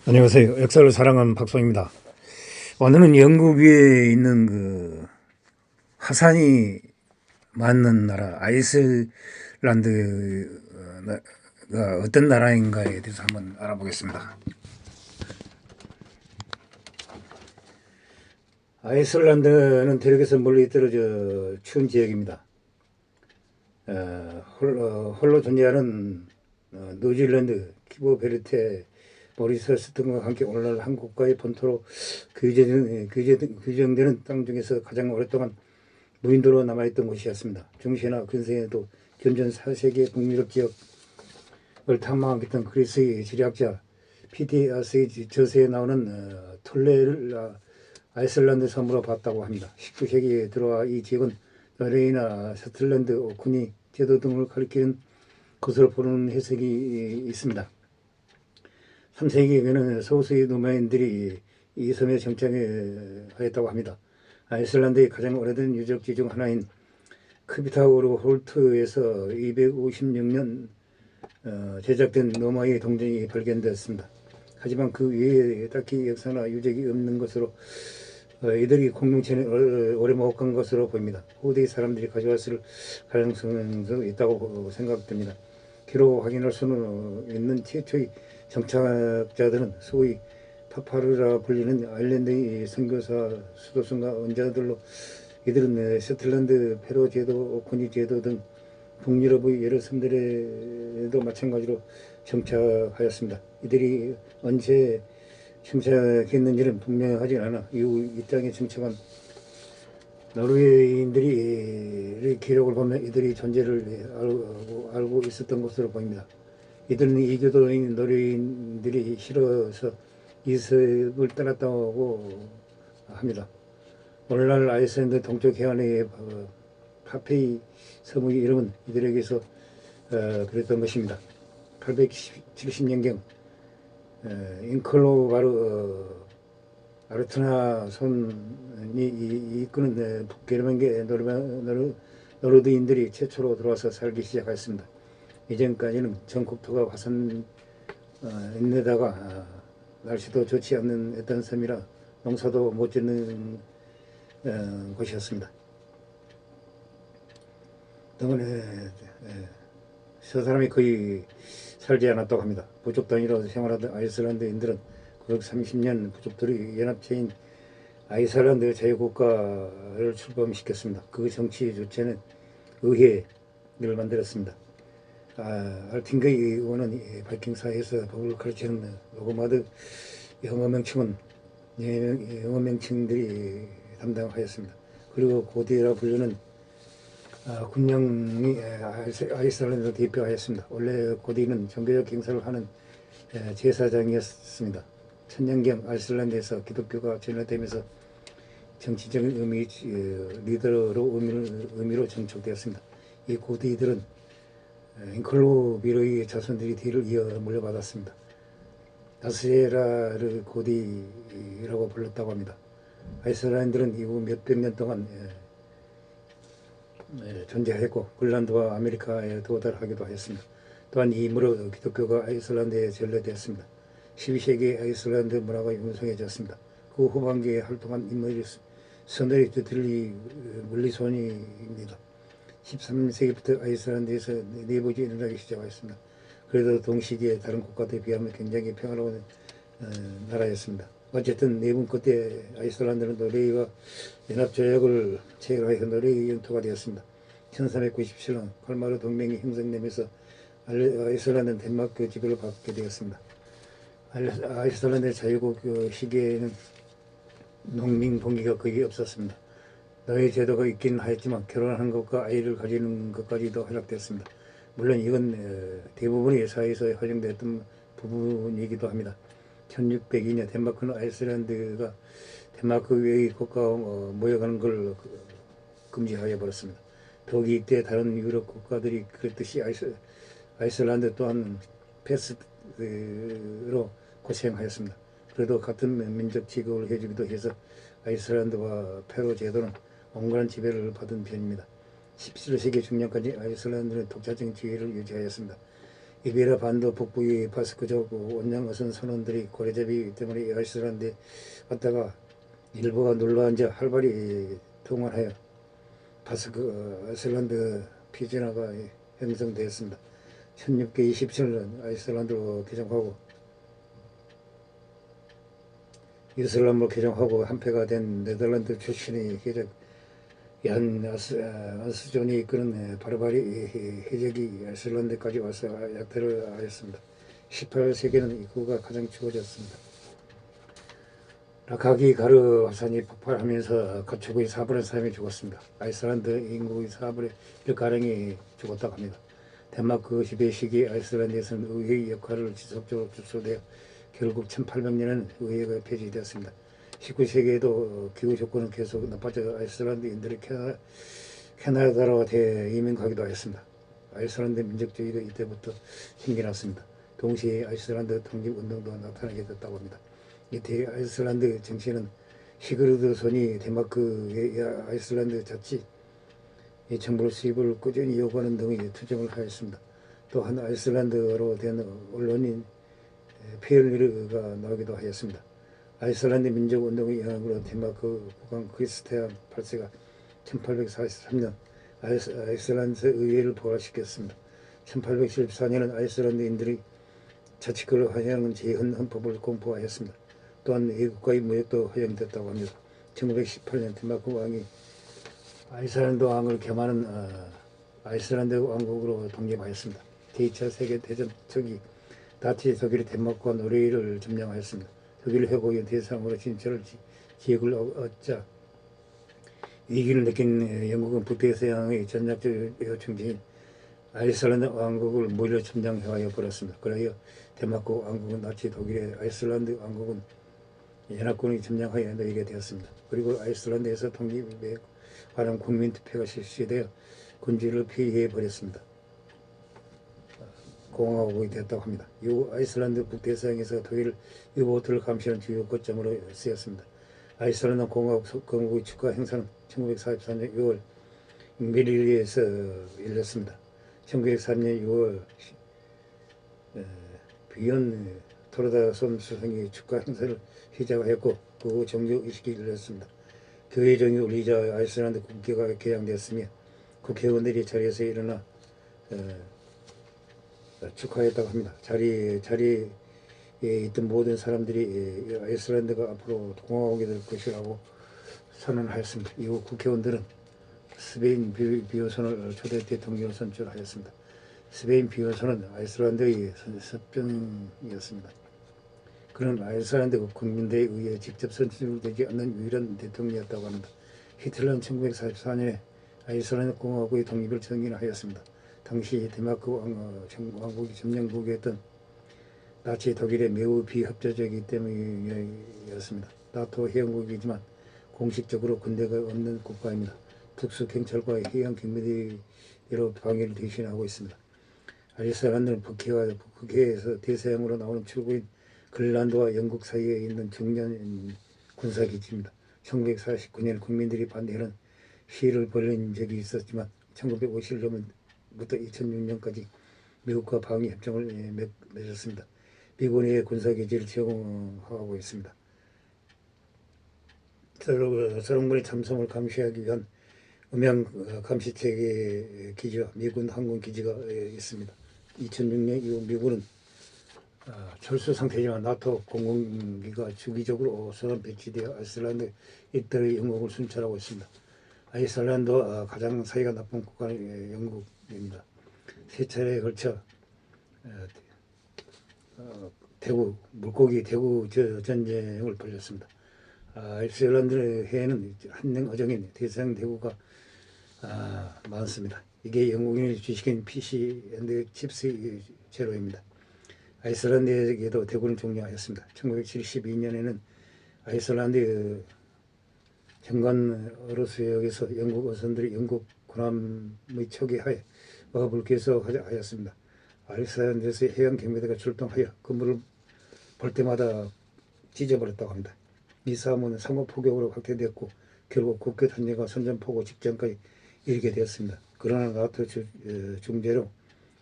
안녕하세요. 역사를 사랑하는 박소입니다. 오늘은 영국 위에 있는 화산이 많은 나라 아이슬란드가 어떤 나라인가에 대해서 한번 알아보겠습니다. 아이슬란드는 대륙에서 멀리 떨어져 추운 지역입니다. 홀로 존재하는 뉴질랜드, 키보베르테, 모리셔스 등과 함께 오늘날 한국과의 본토로 규정되는 땅 중에서 가장 오랫동안 무인도로 남아있던 곳이었습니다. 중세나 근세에도 견전 4세기의 북유럽 지역을 탐방했던 그리스의 지리학자 피디아스의 저서에 나오는 툴레를 아이슬란드 섬으로 봤다고 합니다. 19세기에 들어와 이 지역은 노르웨이나 스코틀랜드, 오쿠니 제도 등을 가리키는 것으로 보는 해석이 있습니다. 3세기에는 소수의 노마인들이 이 섬에 정착하였다고 합니다. 아이슬란드의 가장 오래된 유적지 중 하나인 크비타우르 홀트에서 256년 제작된 로마의 동전이 발견되었습니다. 하지만 그 외에 딱히 역사나 유적이 없는 것으로 이들이 공동체는 오래 목한 것으로 보입니다. 후대 사람들이 가져왔을 가능성도 있다고 생각됩니다. 기록 확인할 수는 있는 최초의 정착자들은 소위 파파르라 불리는 아일랜드의 선교사 수도승과 원자들로 이들은 스코틀랜드, 페로 제도, 오코니 제도 등 북유럽의 여러 섬들에도 마찬가지로 정착하였습니다. 이들이 언제 정착했는지는 분명하지 않아 이후 이 땅에 정착한 노르웨이인들의 기록을 보면 이들의 존재를 알고 있었던 것으로 보입니다. 이들은 이교도인 노르웨이인들이 싫어서 이 섬을 떠났다고 합니다. 오늘날 아이슬란드 동쪽 해안의 파페이 섬의 이름은 이들에게서 그랬던 것입니다. 870년경 인클로바르 아르트나 손이 이끄는 북게르만계 노르드인들이 최초로 들어와서 살기 시작했습니다. 이전까지는 전 국토가 화산인데다가 날씨도 좋지 않는 어떤 섬이라 농사도 못 짓는 곳이었습니다. 때문에 저 사람이 거의 살지 않았다고 합니다. 부족 단위로 생활하던 아이슬란드인들은 930년 부족들의 연합체인 아이슬란드 자유국가를 출범시켰습니다. 그 정치 주체는 의회를 만들었습니다. 알팅거의 의원은 바이킹사에서 법을 가르치는 로그마드 영어 명칭들이 담당하였습니다. 그리고 고디라 분류는 군령이 아이슬란드를 대표하였습니다. 원래 고디는 종교적 행사를 하는 제사장이었습니다. 천년경 아이슬란드에서 기독교가 전염되면서 정치적인 리더로 의미로 정착되었습니다. 이 고디들은 인클로비르의 자손들이 뒤를 이어 물려받았습니다. 나스헤라를 고디라고 불렀다고 합니다. 아이슬란드는 이후 몇백 년 동안 존재했고 그린란드와 아메리카에 도달하기도 하였습니다. 또한 이 힘으로 기독교가 아이슬란드에 전래되었습니다. 12세기에 아이슬란드 문화가 융성해졌습니다. 그 후반기에 활동한 인물이 서너리 드틀리 물리손입니다. 13세기부터 아이슬란드에서 내부지 일어나기 시작하였습니다. 그래도 동시기에 다른 국가들에 비하면 굉장히 평화로운 나라였습니다. 어쨌든 내분 끝에 아이슬란드는 노르웨이와 연합조약을 체결하여 노르웨이 영토가 되었습니다. 1397년 칼마르 동맹이 형성되면서 아이슬란드는 덴마크 지배를 받게 되었습니다. 아이슬란드 자유국 시기에는 농민 봉기가 거의 없었습니다. 노예 제도가 있긴 하였지만 결혼하는 것과 아이를 가지는 것까지도 허락되었습니다. 물론 이건 대부분의 사회에서 허용되었던 부분이기도 합니다. 1602년 덴마크는 아이슬란드가 덴마크 외의 국가와 모여가는 걸 금지하여 버렸습니다. 더욱이 이때 다른 유럽 국가들이 그랬듯이 아이슬란드 또한 패스트로 고생하였습니다. 그래도 같은 민족 취급을 해주기도 해서 아이슬란드와 페로 제도는 온건한 지배를 받은 편입니다. 17세기 중년까지 아이슬란드는 독자적인 지위를 유지하였습니다. 이베리아 반도 북부의 바스크족 원양어선 선원들이 고래잡이 때문에 아이슬란드에 왔다가 일부가 눌러앉아 활발히 동원하여 바스크 아이슬란드 피지나가 형성되었습니다. 1627년 아이슬란드로 개정하고 이슬람으로 개정하고 한패가 된 네덜란드 출신의 해적 얀 아스존이 이끄는 바르바리 해적이 아이슬란드까지 와서 약탈을 하였습니다. 18세기는 이 구가 가장 추워졌습니다. 라카기 가르 화산이 폭발하면서 가축의 4분의 3이 죽었습니다. 아이슬란드 인구의 4분의 1가량이 죽었다고 합니다. 덴마크 지배 시기 아이슬란드에서는 의회의 역할을 지속적으로 축소되어 결국 1800년에는 의회가 폐지되었습니다. 19세기에도 기후 조건은 계속 나빠져 아이슬란드인들이 캐나다로 대이민 가기도 하였습니다. 아이슬란드 민족주의도 이때부터 생겨났습니다. 동시에 아이슬란드 독립운동도 나타나게 됐다고 합니다. 이때 아이슬란드 정치는 시그르드손이 덴마크의 아이슬란드 자치 정부를 수입을 꾸준히 요구하는 등의 투쟁을 하였습니다. 또한 아이슬란드어로 된 언론인 페얼리르가 나오기도 하였습니다. 아이슬란드 민족운동의 영향으로 덴마크 국왕 크리스티안 8세가 1843년 아이슬란드 의회를 부활시켰습니다. 1874년은 아이슬란드인들이 자치권을 허용하는 재헌헌법을 공포하였습니다. 또한 외국과의 무역도 허용됐다고 합니다. 1918년 덴마크 왕이 아이슬란드 왕을 겸하는 아이슬란드 왕국으로 독립하였습니다. 제2차 세계대전 초기 나치 독일이 덴마크와 노르웨이를 점령하였습니다. 독일 회복의 대상으로 진출을 기획을 얻자 위기를 느낀 영국은 북대서양의 전략적 요충지인 아이슬란드 왕국을 무리로 점령하여 버렸습니다. 그러여 덴마크 왕국은 나치 독일의 아이슬란드 왕국은 연합군이 점령하여 놓이게 되었습니다. 그리고 아이슬란드에서 독립에 관한 국민투표가 실시되어 군주를 폐위해 버렸습니다. 공화국이 됐다고 합니다. 이후 아이슬란드 북대서양에서 독일 유보트를 감시하는 주요 거점으로 쓰였습니다. 아이슬란드 공화국의 축하 행사는 1944년 6월 미릴리에서 열렸습니다. 1904년 6월 비온 토르다손 수상이 축하 행사를 시작하였고 그 후 정규의식이 열렸습니다. 교회정이 울리자 아이슬란드 국기가 개양되었으며 국회의원들이 자리에서 일어나 축하했다고 합니다. 자리에 있던 모든 사람들이 아이슬란드가 앞으로 공화국이 될 것이라고 선언하였습니다. 이후 국회의원들은 스페인 비호선을 초대 대통령으로 선출하였습니다. 스페인 비호선은 아이슬란드의 섭정이었습니다. 그는 아이슬란드 국민대에 의해 직접 선출되지 않는 유일한 대통령이었다고 합니다. 히틀러는 1944년에 아이슬란드 공화국의 독립을 정인하였습니다. 당시 덴마크 왕국이 점령국이었던 나치 독일에 매우 비협조적이기 때문이었습니다. 나토 회원국이지만 공식적으로 군대가 없는 국가입니다. 특수경찰과 해양경비대로 방위를 대신하고 있습니다. 아이슬란드는 북해에서 대서양으로 나오는 출구인 그린란드와 영국 사이에 있는 중년 군사기지입니다. 1949년 국민들이 반대하는 시위를 벌인 적이 있었지만 1950년부터 2006년까지 미국과 방위 협정을 맺었습니다. 미군의 군사기지를 제공하고 있습니다. 서령군의 참성을 감시하기 위한 음향 감시체계 기지와 미군 항공 기지가 있습니다. 2006년 이후 미군은 철수 상태지만 나토 공군기가 주기적으로 소선 배치되어 아이슬란드 일대의 영국을 순찰하고 있습니다. 아이슬란드와 가장 사이가 나쁜 국가는 영국입니다. 세 차례에 걸쳐 물고기 대구 전쟁을 벌였습니다. 아이슬란드 해에는 한랭 어종인 대서양 대구가 많습니다. 이게 영국인이 주식인 PC 앤드 칩스 재료입니다. 아이슬란드에게도 대구는 종료하였습니다. 1972년에는 아이슬란드 정관 어로수역에서 영국 어선들이 영국 군함의 초기하에 마법을 개소하였습니다. 아이슬란드에서 해양 경비대가 출동하여 그물을 볼 때마다 찢어버렸다고 합니다. 이 싸움은 상호포격으로 확대되었고 결국 국교 단계가 선전포고 직전까지 이르게 되었습니다. 그러나 나토 중재로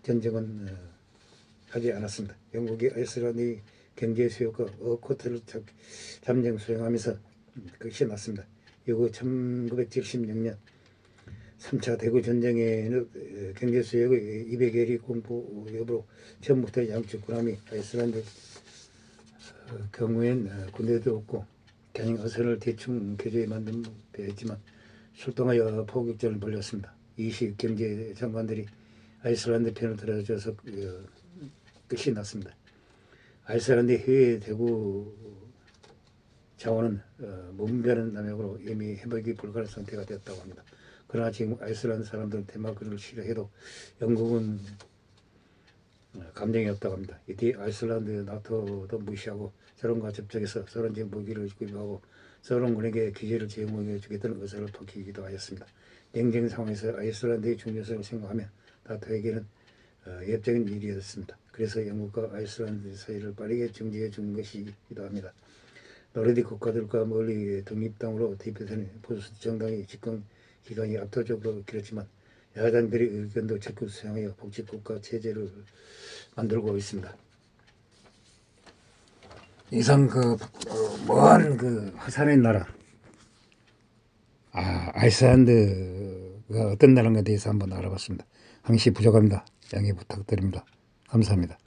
전쟁은 하지 않았습니다. 영국이 아이슬란드의 경제 수요가 어코트를 잠정 수행하면서 끝이 났습니다. 이후 1976년 3차 대구 전쟁에는 경제 수역의 200여리 공포 여부로 처음부터 양측 군함이 아이슬란드 경우엔 군대도 없고 그냥 어선을 대충 개조해 만든 배였지만 출동하여 포격전을 벌였습니다. 이시 경제 장관들이 아이슬란드 편을 들어줘서 끝이 났습니다. 아이슬란드 해외 대구 자원은 무분별한 남역으로 이미 회복이 불가능한 상태가 되었다고 합니다. 그러나 지금 아이슬란드 사람들은 덴마크를 싫어해도 영국은 감정이 없다고 합니다. 이때 아이슬란드 나토도 무시하고 소련과 접촉해서 소련제 무기를 구입하고 소련군에게 기지를 제공해 주겠다는 의사를 밝히기도 하였습니다. 냉전 상황에서 아이슬란드의 중요성을 생각하면 나토에게는 위협적인 일이었습니다. 그래서 영국과 아이슬란드 사이를 빠르게 정지해 준 것이기도 합니다. 노르딕 국가들과 멀리 독립당으로 대표되는 보수 정당의 집권 기간이 압도적으로 길었지만 야당들의 의견도 적극 수용하여 복지국가 체제를 만들고 있습니다. 이상 먼 화산의 나라 아이슬란드가 어떤 나라인가에 대해서 한번 알아봤습니다. 항시 부족합니다. 양해 부탁드립니다. 감사합니다.